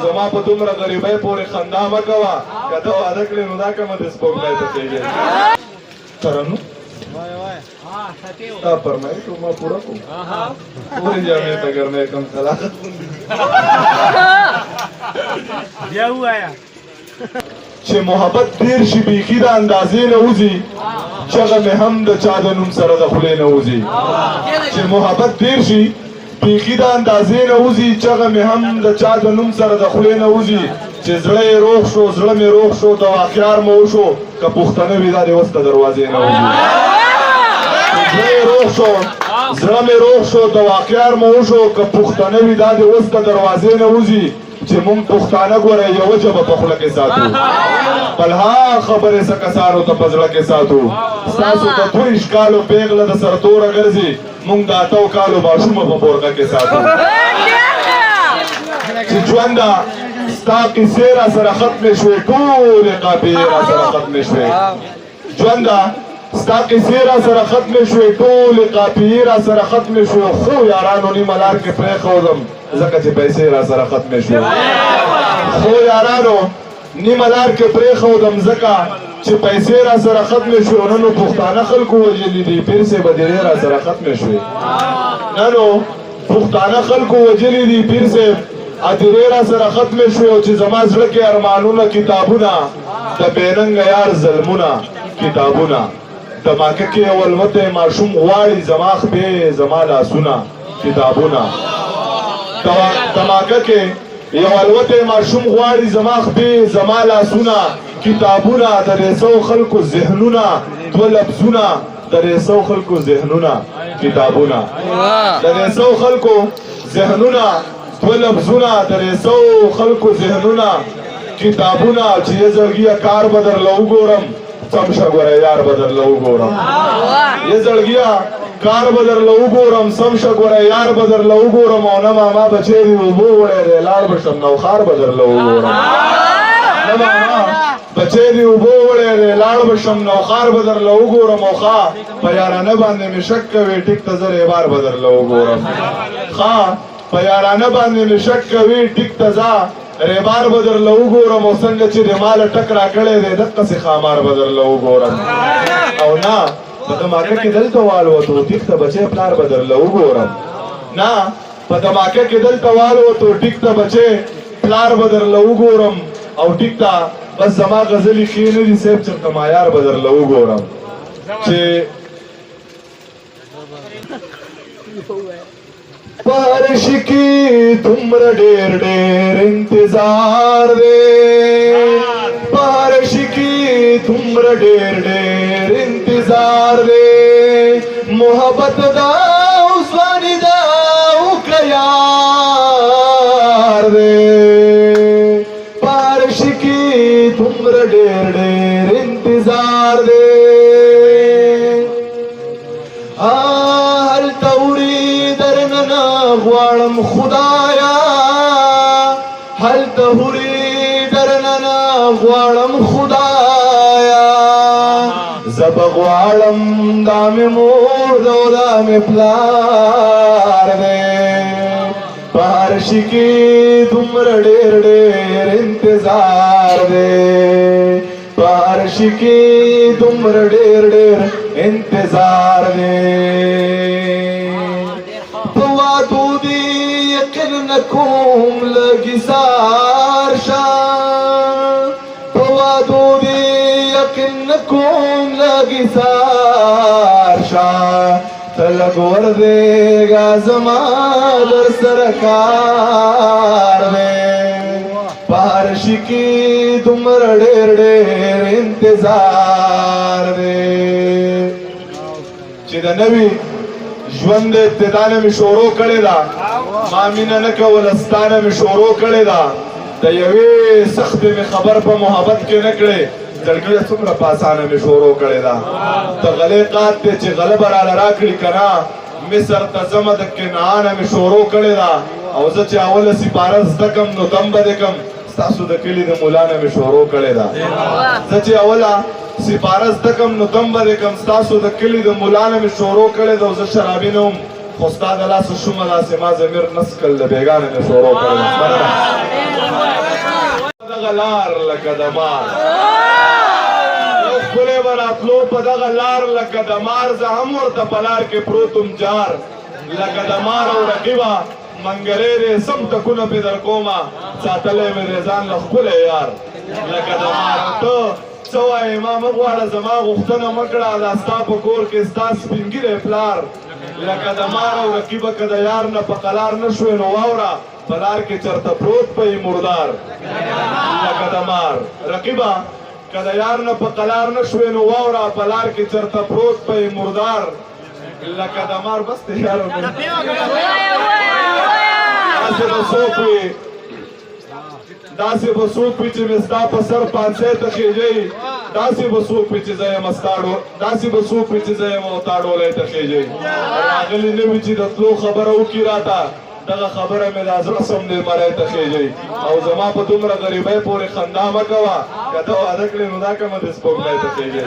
زما په دومره غریبۍ پورې خندا مه کوه که ته واده کړې نو دا کومه د سپوږمۍ ته خېږې ترنو ستا فرمایش و ما پوره کړو پورې جامې ته ګرمۍ کم صلاحت بیا ووایه چې محبت ډېر شي بیخي د اندازې نه وځي چغه مې هم د چا د نوم سره د خولې نه وځي چې محبت ډېر شي بیخي د اندازې نه وځي چغه مې هم د چا د نوم سره د خولې نه وځي چې زړه یې روغ شو زړه مې روغ شو دوا خیار مو وشو که پښتانه وي دا د اوس د دروازې نه وځي زړه یې روغ شو زړه مې روغ شو دوا خیار مو وشو که پښتانه وي دا د اوس د دروازې نه وځي چې مونږ پښتانه ګوره یوه ژبه په خوله کې ساتو بل ها خبرې څه کسانو ته په زړه کې ساتو ستاسو د 22 کالو پیغله د سرتوره ګرځي مونږ د 8 کالو ماشومه په بورګه کې ساتو چې ژونده ستا قیسې را سره ختمې شوې ټولې قافیې را سره ختمې شوې ژونده ستا قیسې را سره ختمې شوې ټولې قافیې را سره ختمې شوې خو یارانو نیمه لار کې پرېښودم ځکه چې پیسې را سره ختمې شوې خو یارانو نیمه لار کې پرېښودم ځکه چې پیسې را سره ختمې شوې نو پښتانه خلکو وژلي دي پیر صاحب ډېرې را سره ختمې شوې نو پښتانه خلکو وژلي دي پیر صاحب ادیرې را سره ختمې شوې او چې زما زړه کې ارمانونه کتابونه د بېننګه یار ظلمونه کتابونه دماکه کې یو الوتی ماشوم غواړي زما خپې زما لاسونه کتابونه دماکه کې یو الوتی ماشوم غواړي زما خپې زما لاسونه کتابونه د ریسو خلکو ذهنونه دوه لفظونه د ریسو خلکو ذهنونه کتابونه د ریسو خلکو ذهنونه دوه لفظونه د ریسو خلکو ذهنونه کتابونه چې یې زړګیه کار به درله وګورم سمشه ګوره یار به درله وګورم یې زړګیه کار به درله وګورم سمشه ګوره یار به درله وګورم او نه ماما به چیرې اوبه وړی دی لاړ به شم نوخار به درله وګورم نه ماما به چیرې اوبه وړی دی لاړ به شم نوخار به درله وګورم او ښه په یارانه باندې مې شک کوې ټیک ته زه ریبار به درله وګورم ښه په یارانه باندې مې شک کوې ټیک ته ځه ریبار به درله وګورم او څنګه چې د ماله ټک را کړی دی دقسې خامار به درله وګورم او نه په دماکه کې دلته والوتو ټیک ته بچی پلار به درله وګورم نه په دماکه کې دلته والوتو ټیک ته بچی پلار به درله وګورم او ټیک ته بس زما غزلې ښې نه دي صاحب چېرته معیار به درله وګورم چې بارش کی تمره ډېر ډېر انتظار دی بارش کی تمره ډېر ډېر انتظار دی محبت دا اوسوانی دا وکړه یار دی بارش کی تمره ډېر ډېر انتظار دی غواړم خدایا هلته هوري درنه غواړم خدایا زب غواړم دا مې مور دو دا مې پلار دی په هر شي کې دومره ډېر ډېر انتظار دی په هر شي کې دومره ډېر ډېر انتظار دی نکوم لګزار شاه په وادو دې یقین نکوم لګزار شاه ته لږ وردېږه زما در سره کار دی په هر شي کې دومره ډېر ډېر انتظار دی چې د نوي ژوند ابتدا نه مې شروع کړې ده ما مینه نه کوله ستا نه مې شروع کړې ده د یوې سختې مې خبر په محبت کې نه کړې زړګیه څومره په اسانه مې شروع کړې ده د غلې قات دی چې غله به راله راکړي که نه مصر ته ځمه د کنعانه مې شروع کړې ده او زه چې اوله سپاره زده کړم نو دم به دې کړم ستاسو د کلي د ملا نه مې شروع کړې ده زه چې اوله سپاره زده کړم نو دم به دې کړم ستاسو د کلي د ملا نه مې شروع کړې ده او زه شرابي نه وم خو ستا د لاسه شومه داسې ما ضمیر نس کړل د بېګانه مې شروع کړې ده دغه لار لکه د مار یو ښکلی به راتلو په دغه لار لکه د مار زه هم ورته په لار کې پروتم جار لکه د مار او رقیبه منګلی دی سم ټکونه پې در کومه ساتلی مې دی ځان له ښکلی یار لکه د مار ته څه وایې ما مه غواړه زما غوښتنه مه کړه دا ستا په کور کې ستا سپین ږیری پلار لکه د مار او رقیبه که د یار نه په قلار نه شوې نو واوره په لار کې چرته پروت به یې مردار لکه د مار رقیبه که د یار نه په قلار نه شوې نو واوره په لار کې چرته پروت به یې مردار لکه د مار بس دی یاره داسې به څوک وي داسې به څوک وي چې مې ستا په سر پانسی ته خېژئ داسې به څوک وي چې زه یم داسې به څوک وي چې زه یم او تا ډولی ته خېژئ راغلي نه وي چې د تلو خبره وکړي راته دغه خبره مې دا زړه سم دی مری ته خېژئ او زما په دومره غریبۍ پورې خندا مه کوه که ته واده کړې نو دا کومه د سپوږمۍ ته خېژئ